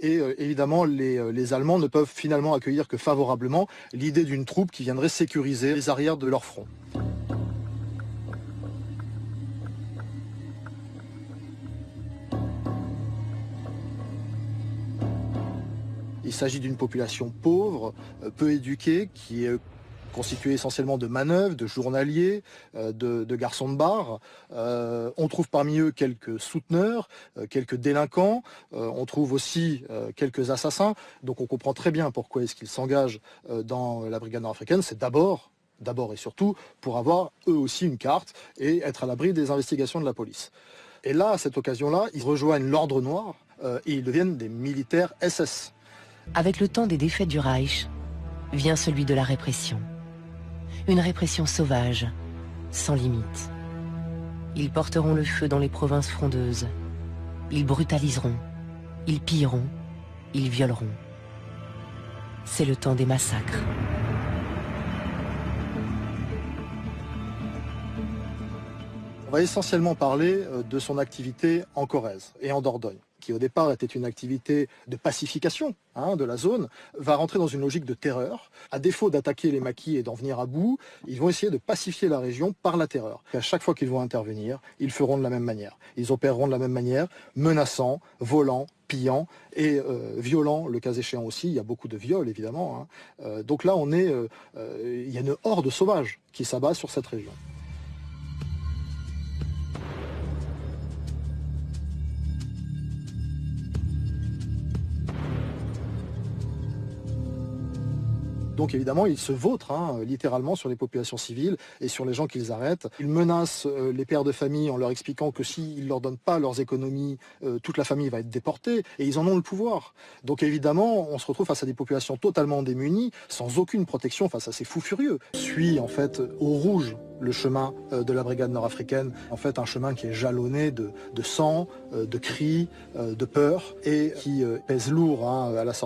Et évidemment, les Allemands ne peuvent finalement accueillir que favorablement l'idée d'une troupe qui viendrait sécuriser les arrières de leur front. Il s'agit d'une population pauvre, peu éduquée, qui est constituée essentiellement de manœuvres, de journaliers, de garçons de bar. On trouve parmi eux quelques souteneurs, quelques délinquants. On trouve aussi quelques assassins. Donc on comprend très bien pourquoi est-ce qu'ils s'engagent dans la brigade nord-africaine. C'est d'abord et surtout pour avoir eux aussi une carte et être à l'abri des investigations de la police. Et là, à cette occasion-là, ils rejoignent l'Ordre Noir et ils deviennent des militaires SS. Avec le temps des défaites du Reich, vient celui de la répression. Une répression sauvage, sans limite. Ils porteront le feu dans les provinces frondeuses. Ils brutaliseront, ils pilleront, ils violeront. C'est le temps des massacres. On va essentiellement parler de son activité en Corrèze et en Dordogne, qui au départ était une activité de pacification de la zone, va rentrer dans une logique de terreur. À défaut d'attaquer les maquis et d'en venir à bout, ils vont essayer de pacifier la région par la terreur. Et à chaque fois qu'ils vont intervenir, ils feront de la même manière. Ils opéreront de la même manière, menaçant, volant, pillant et violant, le cas échéant aussi. Il y a beaucoup de viols, évidemment. Donc là, il y a une horde sauvage qui s'abat sur cette région. Donc évidemment, ils se vautrent littéralement sur les populations civiles et sur les gens qu'ils arrêtent. Ils menacent les pères de famille en leur expliquant que s'ils ne leur donnent pas leurs économies, toute la famille va être déportée et ils en ont le pouvoir. Donc évidemment, on se retrouve face à des populations totalement démunies, sans aucune protection face à ces fous furieux. Suit en fait au rouge le chemin de la brigade nord-africaine, en fait un chemin qui est jalonné de sang, de cris, de peur et qui pèse lourd à la sortie.